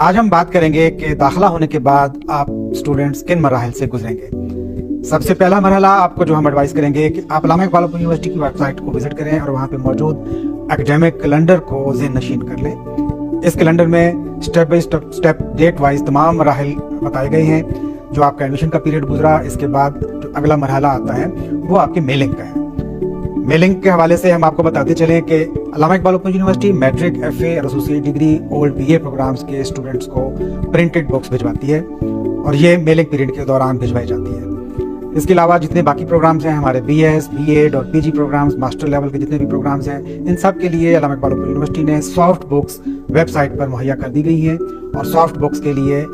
आज हम बात करेंगे कि दाखिला होने के बाद आप स्टूडेंट्स किन मराहल से गुजरेंगे। सबसे पहला मरहला आपको जो हम एडवाइस करेंगे कि आप अल्लामा इकबाल यूनिवर्सिटी की वेबसाइट को विजिट करें और वहाँ पे मौजूद एकेडमिक कैलेंडर को ज़हन नशीन कर लें। इस कैलेंडर में step by step date wise तमाम मराहल बताए गए हैं। जो आपका एडमिशन का पीरियड गुजरा, इसके बाद जो अगला मरहला आता है वो आपके मेलिंग का है। मेलिंग के हवाले से हम आपको बताते चलें कि Allama Iqbal university matric, FA और associate degree, old BA programs के स्टूडेंट्स को प्रिंटेड बुक्स भिजवाती है और ये मेलिंग पीरियड के दौरान भिजवाई जाती है। इसके अलावा जितने बाकी प्रोग्राम्स हैं, हमारे बीएस, बीएड और पीजी प्रोग्राम्स, मास्टर लेवल के जितने भी प्रोग्राम्स हैं, इन सब के लिए अल्लामा इकबाल यूनिवर्सिटी ने सॉफ्ट बुक्स वेबसाइट पर मुहैया कर दी गई हैं और सॉफ्ट बुक्स के लिए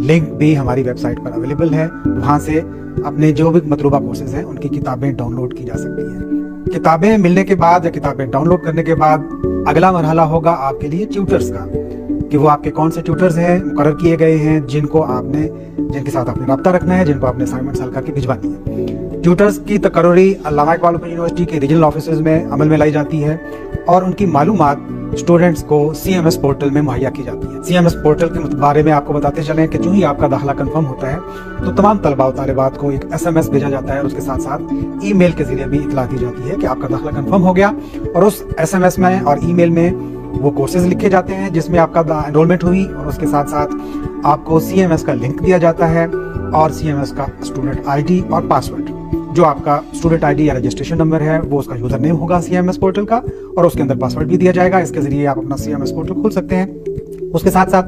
लिंक भी हमारी वेबसाइट पर अवेलेबल है। वहाँ से अपने जो भी मतलूबा कोर्सेज हैं उनकी किताबें डाउनलोड की जा सकती हैं। किताबें मिलने के बाद या किताबें डाउनलोड करने के बाद अगला मरहला होगा आपके लिए ट्यूटर्स का, कि वो आपके कौन से ट्यूटर्स हैं मुकर्रर किए गए हैं जिनके साथ आपने रब्ता रखना है, जिनको आपने असाइनमेंट्स हल करके भिजवानी है। ट्यूटर्स की तकर्री अल्लामा इकबाल यूनिवर्सिटी के रीजनल ऑफिसेज में अमल में लाई जाती है और उनकी मालूमात स्टूडेंट्स को CMS पोर्टल में मुहैया की जाती है। CMS पोर्टल के बारे में आपको बताते चलें कि जो ही आपका दाखिला कंफर्म होता है तो तमाम तलबा और तालिबात को एक SMS भेजा जाता है और उसके साथ साथ ईमेल के जरिए भी इतला दी जाती है कि आपका दाखिला कंफर्म हो गया। और उस SMS में और ईमेल में वो कोर्सेज लिखे जाते हैं जिसमें आपका एनरोलमेंट हुई और उसके साथ साथ आपको CMS का लिंक दिया जाता है और CMS का स्टूडेंट ID और पासवर्ड, जो आपका स्टूडेंट ID या रजिस्ट्रेशन नंबर है वो उसका यूजर नेम होगा CMS पोर्टल का और उसके अंदर पासवर्ड भी दिया जाएगा। इसके जरिए आप अपना CMS पोर्टल खोल सकते हैं। उसके साथ साथ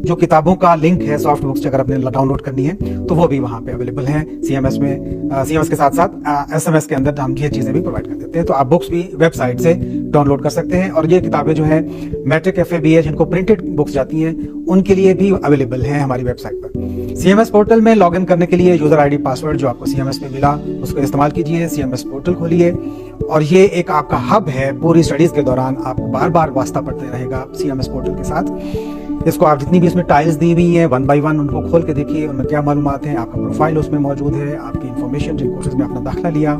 जो किताबों का लिंक है सॉफ्ट बुक्स अगर आपने डाउनलोड करनी है तो वो भी वहाँ पे अवेलेबल है CMS में। CMS के साथ साथ SMS के अंदर हम ये चीज़ें भी प्रोवाइड कर देते हैं, तो आप बुक्स भी वेबसाइट से डाउनलोड कर सकते हैं। और ये किताबें जो है मैट्रिक, एफए, बीए जिनको प्रिंटेड बुक्स जाती हैं उनके लिए भी अवेलेबल है हमारी वेबसाइट पर। CMS पोर्टल में लॉग इन करने के लिए यूजर ID पासवर्ड जो आपको CMS में मिला उसको इस्तेमाल कीजिए। CMS पोर्टल खोलिए और ये एक आपका हब है। पूरी स्टडीज के दौरान आपको बार बार वास्ता पड़ते रहेगा CMS पोर्टल के साथ। इसको आप जितनी भी इसमें टाइल्स दी हुई हैं 1 by 1 उनको खोल के देखिए, उनमें क्या मालूमात हैं। आपका प्रोफाइल उसमें मौजूद है, आपकी इन्फॉर्मेशन जिन कोर्सेज में आपने दाखिला लिया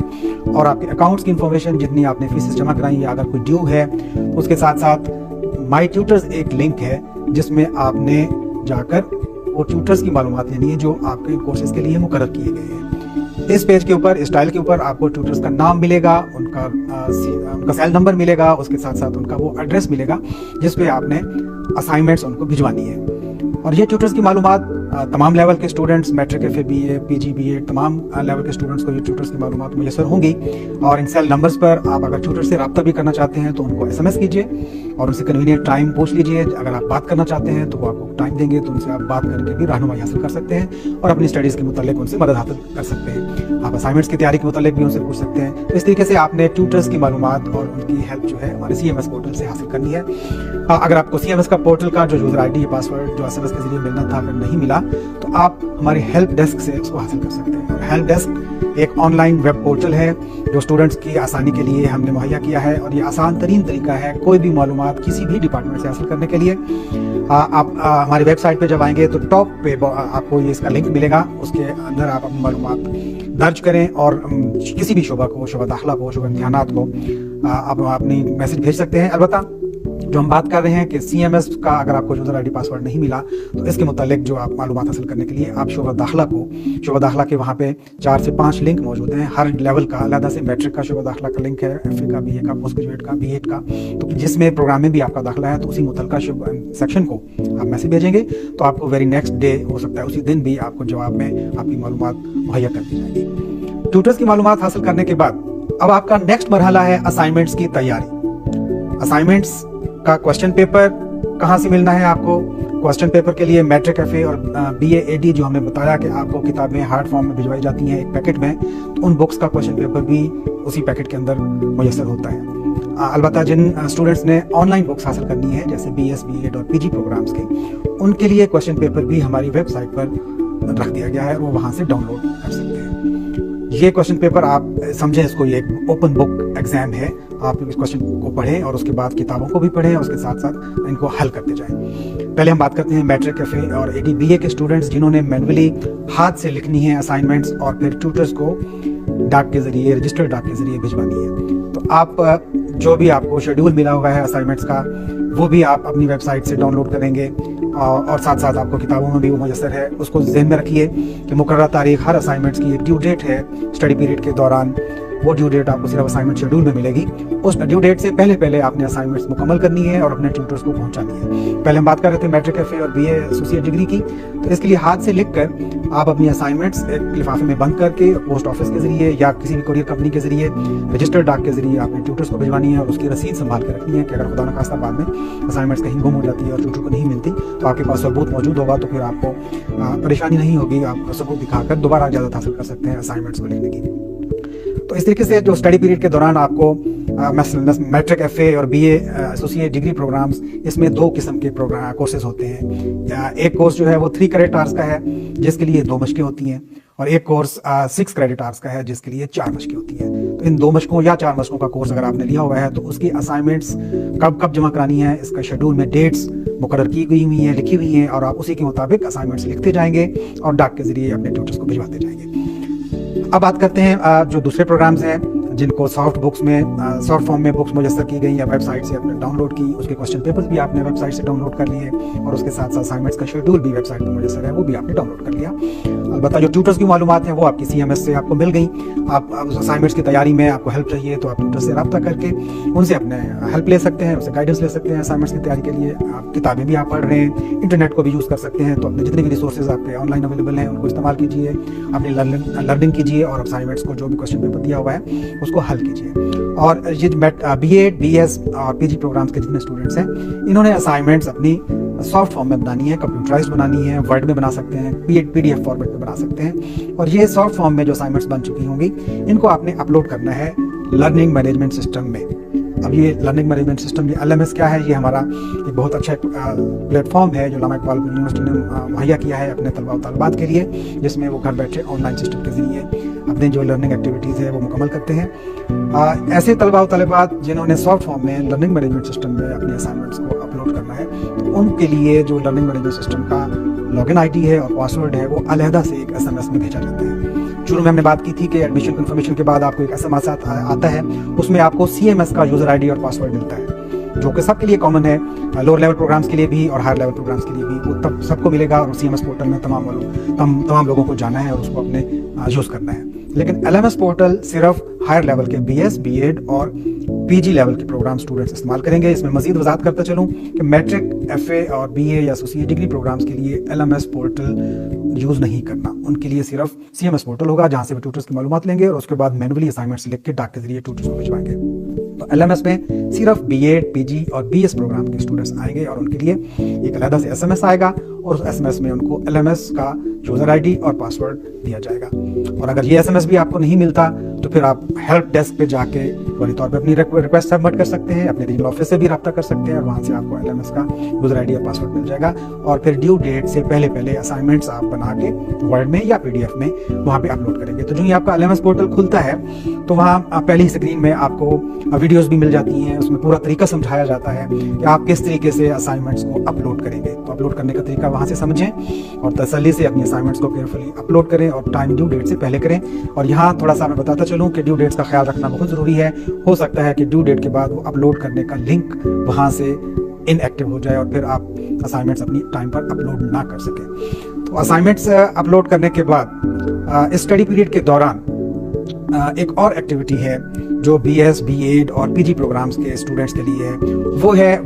और आपके अकाउंट्स की इन्फॉर्मेशन जितनी आपने फीस जमा कराई या अगर कोई ड्यू है तो उसके साथ साथ माई ट्यूटर्स एक लिंक है जिसमें आपने जाकर वो ट्यूटर्स की मालूमात लेनी है जो आपके कोर्सेज के लिए मुकर्रर किए गए हैं। इस पेज के ऊपर, इस टाइल के ऊपर आपको ट्यूटर्स का नाम मिलेगा, उनका सेल नंबर मिलेगा, उसके साथ साथ उनका वो एड्रेस मिलेगा जिस पे आपने असाइनमेंट्स उनको भिजवानी है। और ये ट्यूटर्स की मालूमात तमाम लेवल के students, matric, FA, BA, PG, BEd, तमाम लेवल के स्टूडेंट्स को ये ट्यूटर्स की मालूमात मुयसर होंगी। और इन सेल नंबर्स पर आप अगर ट्यूटर से रब्ता भी करना चाहते हैं तो उनको SMS कीजिए और उनसे कन्वीनियंट टाइम पूछ लीजिए। अगर आप बात करना चाहते हैं तो वो आपको टाइम देंगे, तो उनसे आप बात करके भी रहनुमाई हासिल कर सकते हैं और अपनी स्टडीज़ के मुतालिक उनसे मदद हासिल कर सकते हैं। आप असाइनमेंट्स की तैयारी के मुतालिक भी उनसे पूछ सकते हैं। तो इस तरीके से आपने ट्यूटर्स की मालूमात और उनकी हेल्प जो है हमारे CMS पोर्टल से हासिल करनी है। अगर आपको CMS का पोर्टल का जो यूज़र ID पासवर्ड जो SMS के जरिए मिलना था अगर नहीं मिला तो आप हमारे हेल्प डेस्क से उसको हासिल कर सकते हैं। और हेल्प डेस्क एक ऑनलाइन वेब पोर्टल है जो स्टूडेंट्स की आसानी के लिए हमने मुहैया किया है और ये आसान तरीन तरीका है कोई भी मालूमात किसी भी डिपार्टमेंट से हासिल करने के लिए। आप हमारी वेबसाइट पे जब आएंगे तो टॉप पे आपको ये इसका लिंक मिलेगा, उसके अंदर आप अपनी मालूमात दर्ज करें और किसी भी शोबा को, शोबा दाखिला को, शोबा इम्तिहानात को आप अपनी मैसेज भेज सकते हैं। अलबत्ता जो हम बात कर रहे हैं कि CMS का अगर आपको यूजर ID पासवर्ड नहीं मिला तो इसके मुतालिक जो आप मालूमात हासिल करने के लिए आप शोबा दाखिला के वहाँ पे 4 से 5 लिंक मौजूद हैं हर लेवल का। अलग से मैट्रिक का शोबा दाखिला का लिंक है, एफए का, बीए का, पोस्ट ग्रेजुएट का, बीएड का, तो जिसमें प्रोग्राम में भी आपका दाखिला है तो उसी मुतलका सेक्शन को आप मैसेज भेजेंगे तो आपको वेरी नेक्स्ट डे हो सकता है उसी दिन भी आपको जवाब में आपकी मालूमात मुहैया कर दी जाएगी। ट्यूटर्स की मालूमात हासिल करने के बाद अब आपका नेक्स्ट मरहला है असाइनमेंट्स की तैयारी। असाइनमेंट्स का क्वेश्चन पेपर कहाँ से मिलना है आपको? क्वेश्चन पेपर के लिए मैट्रिक, एफए और BA AD जो हमने बताया कि आपको किताबें हार्ड फॉर्म में भिजवाई जाती हैं एक पैकेट में, तो उन बुक्स का क्वेश्चन पेपर भी उसी पैकेट के अंदर मुयसर होता है। अलबत्ता जिन स्टूडेंट्स ने ऑनलाइन बुक्स हासिल करनी है जैसे BS, BEd और PG प्रोग्राम्स की, उनके लिए क्वेश्चन पेपर भी हमारी वेबसाइट पर रख दिया गया है और वो वहाँ से डाउनलोड कर सकते हैं। ये क्वेश्चन पेपर आप समझें इसको ये एक ओपन बुक एग्जाम है। आप इस क्वेश्चन को पढ़ें और उसके बाद किताबों को भी pढ़ें और उसके साथ साथ इनको हल करते जाएं। पहले हम बात करते हैं मैट्रिक, एफए और AD BA के स्टूडेंट्स जिन्होंने मैनुअली हाथ से लिखनी है असाइनमेंट्स और फिर ट्यूटर्स को डाक के जरिए, रजिस्टर्ड डाक के जरिए भिजवानी है। तो आप जो भी आपको शेड्यूल मिला हुआ है असाइनमेंट्स का वो भी आप अपनी वेबसाइट से डाउनलोड करेंगे, और साथ साथ आपको किताबों में भी वो मुयस्सर है। उसको ज़हन में रखिए कि मुकर्रर तारीख हर असाइनमेंट्स की एक ड्यू डेट है स्टडी पीरियड के दौरान। वो ड्यू डेट आपको सिर्फ असाइनमेंट शेड्यूल में मिलेगी। उस ड्यू डेट से पहले आपने असाइनमेंट्स मुकम्मल करनी है और अपने ट्यूटर्स को पहुंचानी है। पहले हम बात कर रहे थे मैट्रिक एफए और बीए एसोसिएट डिग्री की, तो इसके लिए हाथ से लिखकर आप अपनी असाइनमेंट्स एक लिफाफे में बंद करके पोस्ट ऑफिस के जरिए या किसी भी कोरियर कंपनी के जरिए रजिस्टर्ड डाक के जरिए आपने ट्यूटर्स को भिजवानी है और उसकी रसीद संभाल कर रखनी है कि अगर खुदा न खास्ता बाद में असाइनमेंट्स कहीं गुम हो जाती है और ट्यूटर को नहीं मिलती तो आपके पास सबूत मौजूद होगा, तो फिर आपको परेशानी नहीं होगी। आप सबूत दिखाकर दोबारा इजाज़त हासिल कर सकते हैं असाइनमेंट्स को लिखने की। तो इस तरीके से जो स्टडी पीरियड के दौरान आपको मैट्रिक एफए और बीए एसोसिएट डिग्री प्रोग्राम्स, इसमें 2 किस्म के कोर्सेज होते हैं। एक कोर्स जो है वो 3 क्रेडिट आवर्स का है जिसके लिए 2 मशकें होती हैं, और एक कोर्स 6 क्रेडिट आवर्स का है जिसके लिए 4 मशकें होती हैं। तो इन 2 मशकों या 4 मशकों का कोर्स अगर आपने लिया हुआ है तो उसकी असाइनमेंट्स कब जमा करानी है, इसका शेड्यूल में डेट्स मुकर्रर की गई हुई हैं, लिखी हुई हैं, और आप उसी के मुताबिक असाइनमेंट्स लिखते जाएंगे और डाक के जरिए अपने ट्यूटर्स को भिजवाते जाएंगे। अब बात करते हैं जो दूसरे प्रोग्राम्स हैं जिनको सॉफ्ट फॉर्म में बुक्स मुयस्सर की गई या वेबसाइट से आपने डाउनलोड की, उसके क्वेश्चन पेपर्स भी आपने वेबसाइट से डाउनलोड कर लिए और उसके साथ साथ असाइनमेंट्स का शेड्यूल भी वेबसाइट पर मुयस्सर है, वो भी आपने डाउनलोड कर लिया। अलबत्ता जो ट्यूटर्स की मालूमात हैं वो आपकी CMS से आपको मिल गई। आप असाइनमेंट्स की तैयारी में आपको हेल्प चाहिए तो आप ट्यूटर से रब्ता करके उनसे अपने हेल्प ले सकते हैं, उनसे गाइडेंस ले सकते हैं असाइनमेंट्स की तैयारी के लिए। आप किताबें भी आप पढ़ रहे हैं, इंटरनेट को भी यूज़ कर सकते हैं, तो अपने जितने भी रिसोर्सेज आपके ऑनलाइन अवेलेबल हैं उनको इस्तेमाल कीजिए, अपनी लर्निंग कीजिए और असाइनमेंट्स को जो भी क्वेश्चन पेपर दिया हुआ है उसको हल कीजिए। और ये BEd, BS और PG प्रोग्राम्स के जितने स्टूडेंट्स हैं इन्होंने असाइनमेंट्स अपनी सॉफ्ट फॉर्म में बनानी है, कंप्यूटराइज्ड बनानी है, वर्ड में बना सकते हैं, PDF फॉर्मेट में बना सकते हैं। और ये सॉफ्ट फॉर्म में जो असाइनमेंट्स बन चुकी होंगी इनको आपने अपलोड करना है लर्निंग मैनेजमेंट सिस्टम में। अब ये लर्निंग मैनेजमेंट सिस्टम, ये LMS क्या है, ये हमारा एक बहुत अच्छा प्लेटफॉर्म है जो इलामा इकबाल यूनिवर्सिटी ने मुहैया किया है अपने तलबा और तालिबात के लिए, जिसमें वो घर बैठे ऑनलाइन सिस्टम के जरिए अपने जो लर्निंग एक्टिविटीज़ है वो मुकम्मल करते हैं। ऐसे तलबा और तालिबात जिन्होंने सॉफ्ट फॉर्म में लर्निंग मैनेजमेंट सिस्टम में अपने असाइनमेंट्स को अपलोड करना है तो उनके लिए जो लर्निंग मैनेजमेंट सिस्टम का लॉगिन ID है और पासवर्ड है वो अलहदा से एक SMS में भेजा जाता है। शुरू में हमने बात की थी कि एडमिशन कंफर्मेशन के बाद आपको एक SMS आता है, उसमें आपको CMS का यूज़र ID और पासवर्ड मिलता है जो कि सबके लिए कॉमन है, लोअर लेवल प्रोग्राम्स के लिए भी और हायर लेवल प्रोग्राम्स के लिए भी, वो तब सबको मिलेगा। और CMS पोर्टल में तमाम लोगों को जाना है और उसको अपने यूज़ करना है। लेकिन LMS पोर्टल सिर्फ हायर लेवल के BS, BEd और PG लेवल के प्रोग्राम स्टूडेंट्स इस्तेमाल करेंगे। इसमें मजीद वजाहत करता चलूँ कि मैट्रिक, FA और BA या एसोसिएट डिग्री प्रोग्राम्स के लिए LMS पोर्टल यूज़ नहीं करना, उनके लिए सिर्फ CMS पोर्टल होगा जहाँ से भी ट्यूटर्स की मालूमात लेंगे और उसके बाद मैनुअली असाइनमेंट्स लिख के डाक के जरिए ट्यूटर्स को भिजवाएंगे। तो LMS में सिर्फ BEd, PG और BS प्रोग्राम के स्टूडेंट्स आएंगे और उनके लिए एक अलग से SMS आएगा और उस SMS में उनको LMS का यूज़र ID और पासवर्ड दिया जाएगा। और अगर ये SMS भी आपको नहीं मिलता तो फिर आप हेल्प डेस्क पे जाके फौरी तौर पे अपनी रिक्वेस्ट सबमिट कर सकते हैं, अपने रीजनल ऑफिस से भी रब्ता कर सकते हैं और वहाँ से आपको LMS का यूज़र ID और पासवर्ड मिल जाएगा। और फिर ड्यू डेट से पहले असाइनमेंट्स आप बना के वर्ड में या PDF में वहाँ पे अपलोड करेंगे। तो जो ही आपका LMS पोर्टल खुलता है तो वहाँ पहली स्क्रीन में आपको वीडियोस भी मिल जाती हैं, उसमें पूरा तरीका समझाया जाता है कि आप किस तरीके से असाइनमेंट्स को अपलोड करेंगे। तो अपलोड करने का तरीका वहाँ से समझें और तसल्ली से अपनी असाइनमेंट्स को केयरफुली अपलोड करें और टाइम ड्यू डेट से पहले करें। और यहाँ थोड़ा सा मैं बताता चलूँ कि ड्यू डेट्स का ख्याल रखना बहुत ज़रूरी है। हो सकता है कि ड्यू डेट के बाद वो अपलोड करने का लिंक वहाँ से इनएक्टिव हो जाए और फिर आप असाइनमेंट्स अपनी टाइम पर अपलोड ना कर सकें। तो असाइनमेंट्स अपलोड करने के बाद इस स्टडी पीरियड के दौरान एक और एक्टिविटी है जो BS, BEd और PG प्रोग्राम्स के स्टूडेंट्स के लिए है, वो है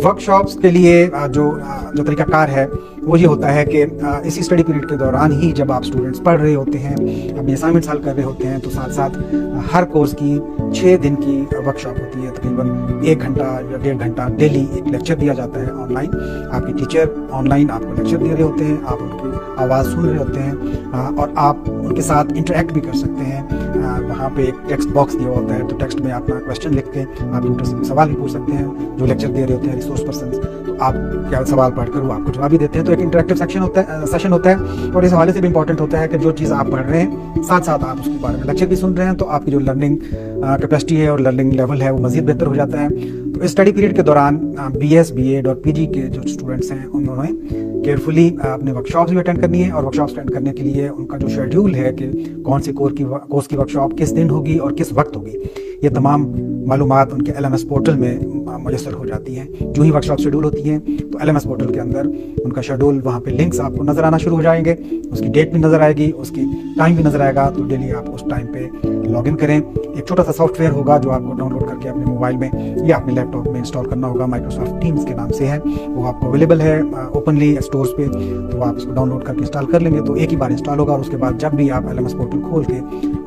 वर्कशॉप्स के लिए जो तरीकाकार है वो ये होता है कि इसी स्टडी पीरियड के दौरान ही जब आप स्टूडेंट्स पढ़ रहे होते हैं, अपनी असाइनमेंट्स हल कर रहे होते हैं, तो साथ साथ हर कोर्स की 6 दिन की वर्कशॉप होती है। तकरीबन 1 घंटा या 1.5 घंटा डेली एक लेक्चर दिया जाता है ऑनलाइन। आपके टीचर ऑनलाइन आपको लेक्चर दे रहे होते हैं, आप उनकी आवाज़ सुन रहे होते हैं और आप उनके साथ इंटरेक्ट भी कर सकते हैं। वहाँ पे एक टेक्स्ट बॉक्स दिया होता है, तो टेक्स्ट में अपना क्वेश्चन लिख के आप ट्यूटर से सवाल भी पूछ सकते हैं जो लेक्चर दे रहे होते हैं रिसोर्स पर्सन। तो आप क्या सवाल पढ़कर वो आपको जवाब भी देते हैं। तो एक इंटरेक्टिव सेशन होता है और इस हवाले से भी इंपॉर्टेंट होता है कि जो चीज़ आप पढ़ रहे हैं साथ साथ आप उसके बारे में लेक्चर भी सुन रहे हैं, तो आपकी जो लर्निंग कैपेसिटी है और लर्निंग लेवल है वो मज़ीद बेहतर हो जाता है। तो इस स्टडी पीरियड के दौरान BS, BEd और PG के जो स्टूडेंट्स हैं उन्होंने केयरफुली अपने वर्कशॉप्स भी अटेंड करनी है और वर्कशॉप्स अटेंड करने के लिए उनका जो शेड्यूल है कि कौन सी कोर्स की वर्कशॉप किस दिन होगी और किस वक्त होगी, ये तमाम मालूमात उनके LMS पोर्टल में मुयसर हो जाती हैं। जो ही वर्कशॉप शेड्यूल होती हैं तो LMS पोर्टल के अंदर उनका शेड्यूल, वहाँ पे लिंक्स आपको नज़र आना शुरू हो जाएंगे, उसकी डेट भी नज़र आएगी, उसकी टाइम भी नज़र आएगा। तो डेली आप उस टाइम पे लॉगिन करें। एक छोटा सा सॉफ्टवेयर होगा जो आपको डाउनलोड करके अपने मोबाइल में या अपने लैपटॉप में इंस्टॉल करना होगा। माइक्रोसॉफ्ट टीम्स के नाम से है, वो आपको अवेलेबल है ओपनली स्टोर्स पे, तो आप उसको डाउनलोड करके इंस्टॉल कर लेंगे तो एक ही बार इंस्टॉल होगा। और उसके बाद जब भी आप LMS पोर्टल खोल के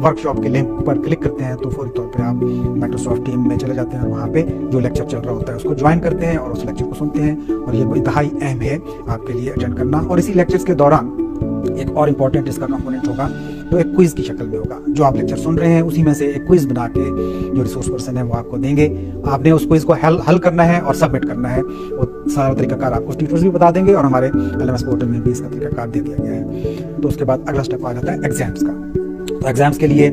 वर्कशॉप के लिंक पर क्लिक करते हैं तो फौरी तौर पे आप माइक्रोसॉफ्ट टीम में चले जाते हैं और वहाँ पे जो लेक्चर चल रहा होता है उसको ज्वाइन करते हैं और उस लेक्चर को सुनते हैं। और ये इंतहाई अहम है आपके लिए अटेंड करना। और इसी लेक्चर्स के दौरान एक और इम्पॉर्टेंट इसका कंपोनेंट होगा जो एक क्विज की शक्ल में होगा। जो आप लेक्चर सुन रहे हैं उसी में से एक क्विज बना के जो रिसोर्स पर्सन है वो आपको देंगे। आपने उस क्विज को हल करना है और सबमिट करना है। वो सारा तरीकाकार आपको ट्यूटर्स भी बता देंगे और हमारे LMS पोर्टल में भी इसका तरीकाकार दे दिया गया है। तो उसके बाद अगला स्टेप आ जाता है एग्जाम्स का। तो एग्जाम्स के लिए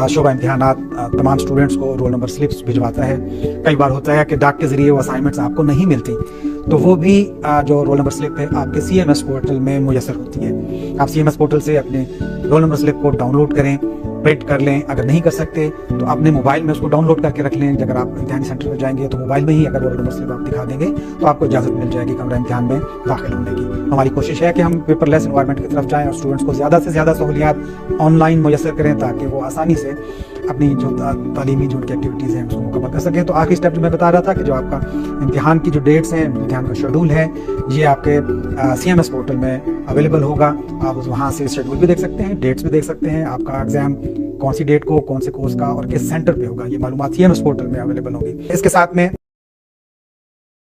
शोबा इम्तिहानात तमाम स्टूडेंट्स को रोल नंबर स्लिप्स भिजवाता है। कई बार होता है कि डाक के जरिए वो असाइनमेंट्स आपको नहीं मिलती, तो वो भी जो रोल नंबर स्लिप है आपके CMS पोर्टल में मुयसर होती है। आप CMS पोर्टल से अपने रोल नंबर स्लिप को डाउनलोड करें, प्रिंट कर लें। अगर नहीं कर सकते तो अपने मोबाइल में उसको डाउनलोड करके रख लें। अगर आप इम्तिहानी सेंटर में जाएंगे तो मोबाइल में ही अगर रोल नंबर स्लिप आप दिखा देंगे तो आपको इजाज़त मिल जाएगी कमरा इम्तिहान में दाखिल होने की। हमारी कोशिश है कि हम पेपरलेस एनवायरनमेंट की तरफ जाएं और स्टूडेंट्स को ज़्यादा से ज़्यादा सहूलियात ऑनलाइन मुयसर करें ताकि वो आसानी से अपनी जो तालीमी जो उनकी एक्टिविटीज़ हैं उसको मुकम्मल कर सकें। तो आखिरी स्टेप जो मैं बता रहा था कि जो आपका इम्तिहान की जो डेट्स हैं, इम्तिहान का शेड्यूल है, ये आपके CMS पोर्टल में अवेलेबल होगा। आप वहाँ से शेड्यूल भी देख सकते हैं, डेट्स भी देख सकते हैं, आपका एग्जाम कौन सी डेट को, कौन से कोर्स का और किस सेंटर पे होगा, ये मालूमात CMS पोर्टल में अवेलेबल होगी। इसके साथ में